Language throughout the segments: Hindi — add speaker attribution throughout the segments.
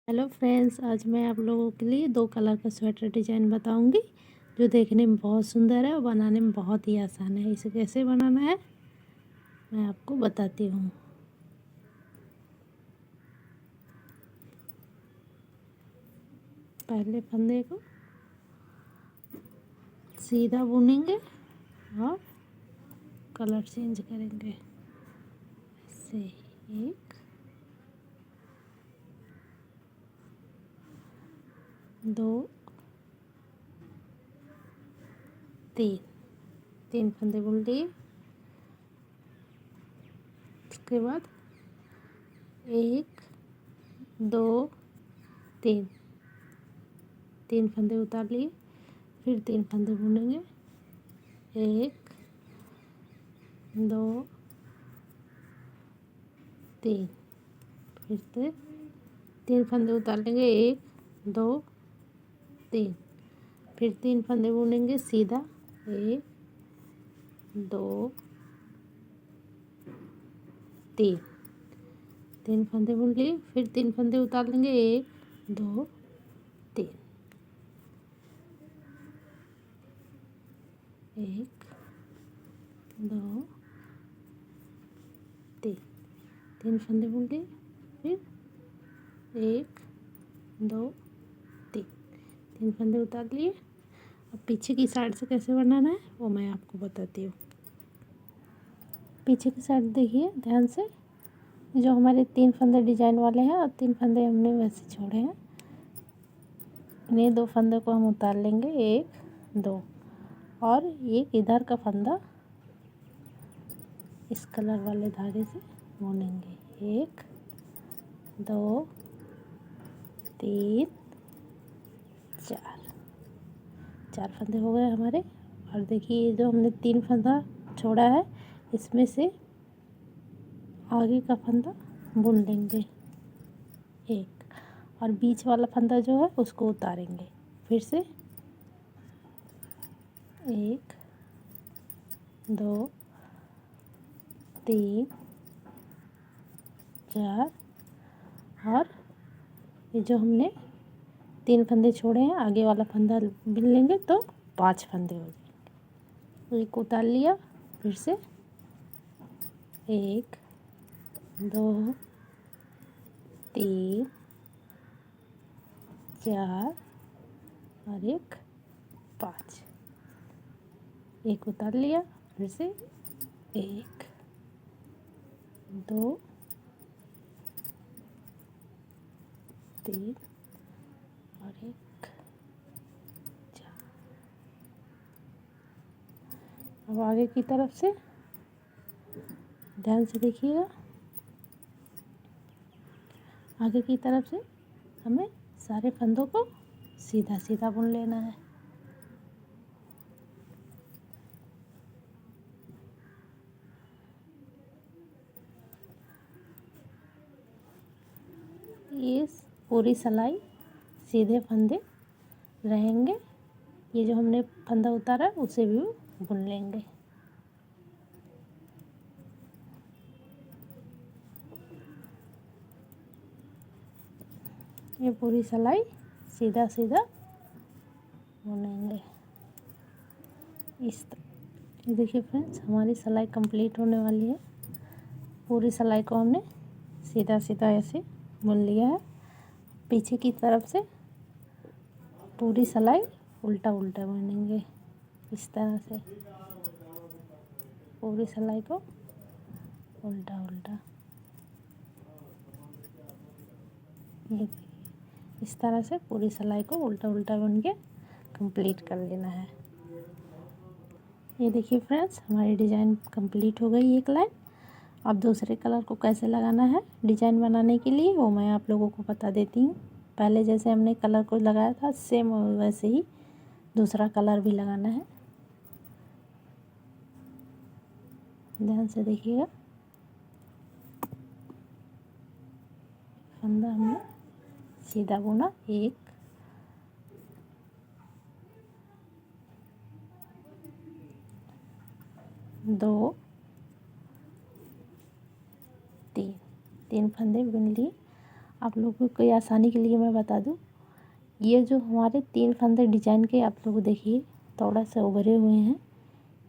Speaker 1: हेलो फ्रेंड्स, आज मैं आप लोगों के लिए दो कलर का स्वेटर डिज़ाइन बताऊंगी जो देखने में बहुत सुंदर है और बनाने में बहुत ही आसान है। इसे कैसे बनाना है मैं आपको बताती हूँ। पहले फंदे को सीधा बुनेंगे और कलर चेंज करेंगे। ऐसे एक, दो, तीन, तीन फंदे बुन लिए। उसके बाद एक, दो, तीन, तीन फंदे उतार लिए। फिर तीन फंदे बुनेंगे। एक, दो, तीन, फिर से तीन फंदे उतार लेंगे। एक, दो, तीन, फिर तीन फंदे बुनेंगे सीधा। एक, दो, तीन, तीन फंदे बुन लिए। फिर तीन फंदे उतार लेंगे। एक, दो, तीन, एक, दो, तीन, तीन फंदे बुन लिए। फिर एक, दो, तीन, तीन फंदे उतार लिए। अब पीछे की साइड से कैसे बनाना है वो मैं आपको बताती हूँ। पीछे की साइड देखिए ध्यान से, जो हमारे तीन फंदे डिजाइन वाले हैं और तीन फंदे हमने वैसे छोड़े हैं, इन्हें दो फंदे को हम उतार लेंगे। एक, दो, और एक इधर का फंदा इस कलर वाले धागे से बुनेंगे। एक, दो, तीन, चार, चार फंदे हो गए हमारे। और देखिए ये जो हमने तीन फंदा छोड़ा है इसमें से आगे का फंदा बुन लेंगे एक, और बीच वाला फंदा जो है उसको उतारेंगे। फिर से एक, दो, तीन, चार, और ये जो हमने तीन फंदे छोड़े हैं आगे वाला फंदा बिन लेंगे तो पांच फंदे हो जाएंगे। एक उतार लिया। फिर से एक, दो, तीन, चार, और एक, पाँच, एक उतार लिया। फिर से एक, दो, तीन, और एक, चार। अब आगे की तरफ से ध्यान से देखिएगा, आगे की तरफ से हमें सारे फंदों को सीधा सीधा बुन लेना है। ये पूरी सिलाई सीधे फंदे रहेंगे। ये जो हमने फंदा उतारा है उसे भी बुन लेंगे। ये पूरी सिलाई सीधा सीधा बुनेंगे इस तरह। ये देखिए फ्रेंड्स, हमारी सिलाई कंप्लीट होने वाली है। पूरी सिलाई को हमने सीधा सीधा ऐसे बुन लिया है। पीछे की तरफ से पूरी सिलाई उल्टा उल्टा बुनेंगे इस तरह से। पूरी सिलाई को उल्टा उल्टा, ये इस तरह से पूरी सिलाई को उल्टा उल्टा बुन के कंप्लीट कर लेना है। ये देखिए फ्रेंड्स, हमारी डिज़ाइन कंप्लीट हो गई एक लाइन। अब दूसरे कलर को कैसे लगाना है डिज़ाइन बनाने के लिए वो मैं आप लोगों को बता देती हूँ। पहले जैसे हमने कलर को लगाया था सेम वैसे ही दूसरा कलर भी लगाना है। ध्यान से देखिएगा, फंदा हमने सीधा बुना। एक, दो, तीन, तीन फंदे बुन लिए। आप लोगों को आसानी के लिए मैं बता दूं, ये जो हमारे 3 फंदे डिजाइन के आप लोग देखिए थोड़ा सा उभरे हुए हैं,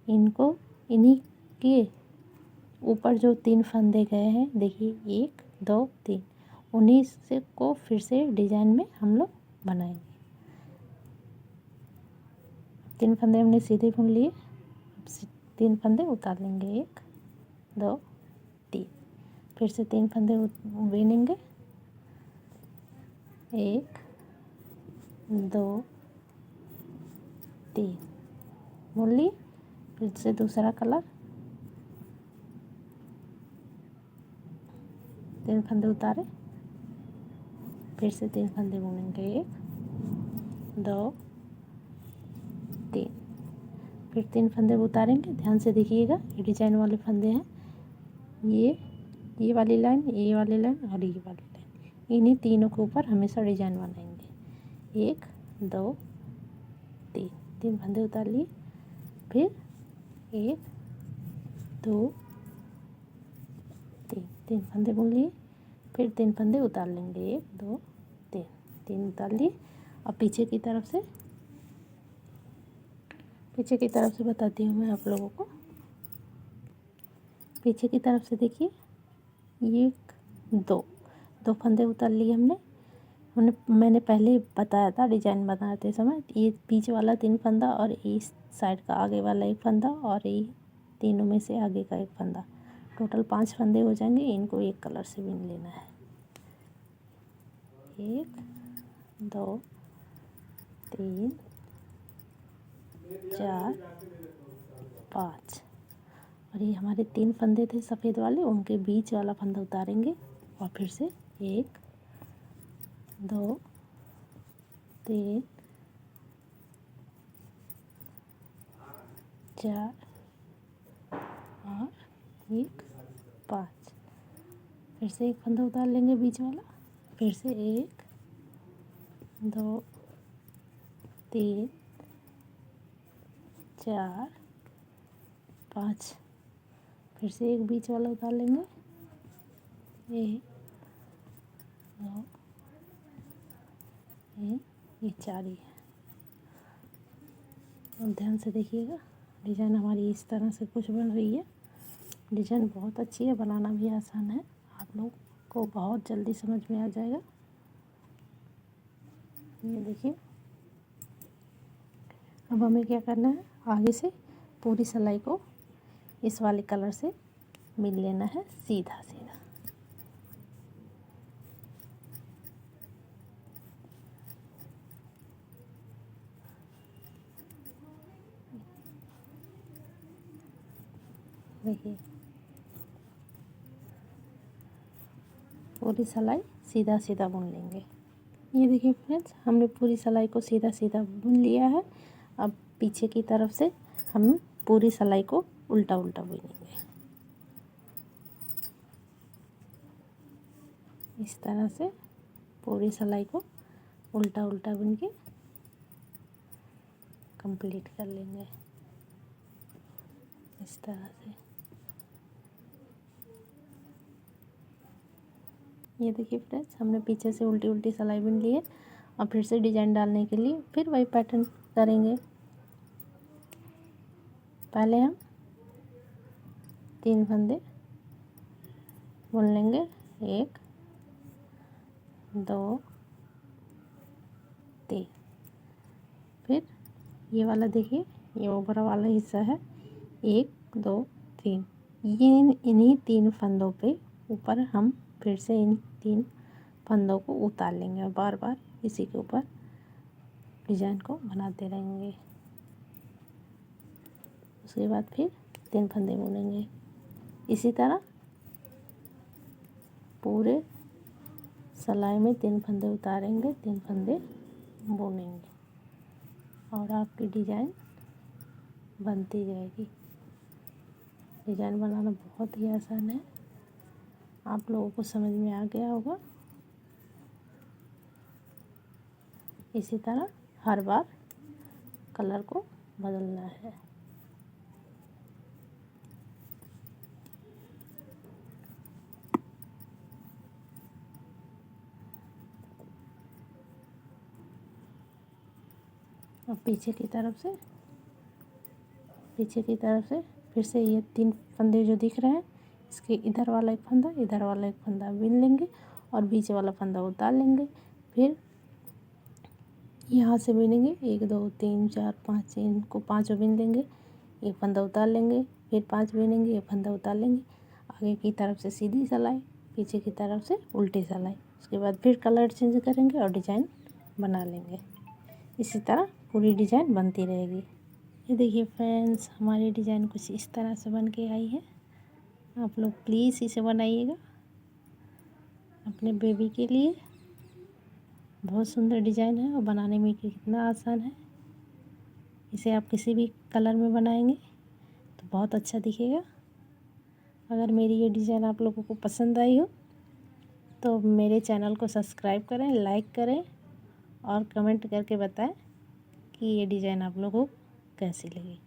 Speaker 1: इनको इन्हीं के ऊपर जो 3 फंदे गए हैं देखिए 1 2 3, उन्हीं से को फिर से डिजाइन में हम लोग बनाएंगे। 3 फंदे हमने सीधे बुन लिए, 3 फंदे उतार लेंगे, 1 2 3, फिर से 3 फंदे बुनेंगे, 1 2 3 बुन लिए। फिर से दूसरा कलर, 3 फंदे उतारे, फिर से 3 फंदे बुनेंगे, 1 2 3, फिर 3 फंदे उतारेंगे। ध्यान से देखिएगा, ये डिजाइन वाले फंदे हैं, ये वाली लाइन, ये वाली लाइन और ये वाली लाइन, इन्हीं तीनों के ऊपर हमेशा डिजाइन बनाएंगे। 1 2 3, 3 फंदे उतार लिए, फिर 1 2 3, 3 फंदे बुन लिए, फिर 3 फंदे उतार लेंगे, 1 2 3, 3 उतार लिए। अब पीछे की तरफ से बताती हूँ मैं आप लोगों को। पीछे की तरफ से देखिए, ये 2 फंदे उतार लिए मैंने पहले बताया था डिजाइन बनाते समय, ये बीच वाला 3 फंदा और इस साइड का आगे वाला 1 फंदा और ये तीनों में से आगे का 1 फंदा, टोटल 5 फंदे हो जाएंगे। इनको एक कलर से बुन लेना है, 1 2 3 4 5, और ये हमारे 3 फंदे थे सफ़ेद वाले, उनके बीच वाला फंदा उतारेंगे और फिर से 1 2 3 4 और 1 5, फिर से 1 फंदा उतार लेंगे बीच वाला, फिर से 1 2 3 4 5, फिर से 1 बीच वाला उतार लेंगे, 1 2 3, ये 4 ही है। अब ध्यान से देखिएगा, डिज़ाइन हमारी इस तरह से कुछ बन रही है। डिज़ाइन बहुत अच्छी है, बनाना भी आसान है, आप लोग को बहुत जल्दी समझ में आ जाएगा। ये देखिए, अब हमें क्या करना है, आगे से पूरी सिलाई को इस वाले कलर से मिल लेना है सीधा सीधा। देखिए, पूरी सिलाई सीधा सीधा बुन लेंगे। ये देखिए फ्रेंड्स, हमने पूरी सिलाई को सीधा सीधा बुन लिया है। अब पीछे की तरफ से हम पूरी सिलाई को उल्टा उल्टा बुनेंगे, इस तरह से पूरी सिलाई को उल्टा उल्टा बुन के कंप्लीट कर लेंगे, इस तरह से। ये देखिए फ्रेंड्स, हमने पीछे से उल्टी उल्टी सिलाई बुन ली है। अब फिर से डिजाइन डालने के लिए फिर वही पैटर्न करेंगे। पहले हम 3 फंदे बुन लेंगे, 1 2 3, फिर ये वाला देखिए, ये ऊपर वाला हिस्सा है, 1 2 3, ये इन्हीं 3 फंदों पे ऊपर हम फिर से इन 3 फंदों को उतार लेंगे और बार बार इसी के ऊपर डिजाइन को बनाते रहेंगे। उसके बाद फिर 3 फंदे बुनेंगे, इसी तरह पूरे सिलाई में 3 फंदे उतारेंगे, 3 फंदे बुनेंगे और आपकी डिजाइन बनती जाएगी। डिजाइन बनाना बहुत ही आसान है, आप लोगों को समझ में आ गया होगा। इसी तरह हर बार कलर को बदलना है। अब पीछे की तरफ से फिर से ये 3 फंदे जो दिख रहे हैं, इसके इधर वाला एक फंदा, इधर वाला एक फंदा बिन लेंगे और बीच वाला फंदा उतार लेंगे। फिर यहाँ से बिनेंगे 1 2 3 4 5, इनको 5 बिन लेंगे, एक फंदा उतार लेंगे, फिर 5 बिनेंगे, एक फंदा उतार लेंगे। आगे की तरफ से सीधी सिलाई, पीछे की तरफ से उल्टी सिलाई। उसके बाद फिर कलर चेंज करेंगे और डिज़ाइन बना लेंगे। इसी तरह पूरी डिज़ाइन बनती रहेगी। ये देखिए फ्रेंड्स, हमारी डिज़ाइन कुछ इस तरह से बन के आई है। आप लोग प्लीज़ इसे बनाइएगा अपने बेबी के लिए। बहुत सुंदर डिज़ाइन है और बनाने में कितना आसान है। इसे आप किसी भी कलर में बनाएंगे तो बहुत अच्छा दिखेगा। अगर मेरी ये डिज़ाइन आप लोगों को पसंद आई हो तो मेरे चैनल को सब्सक्राइब करें, लाइक करें और कमेंट करके बताएं कि ये डिज़ाइन आप लोगों को कैसी लगी।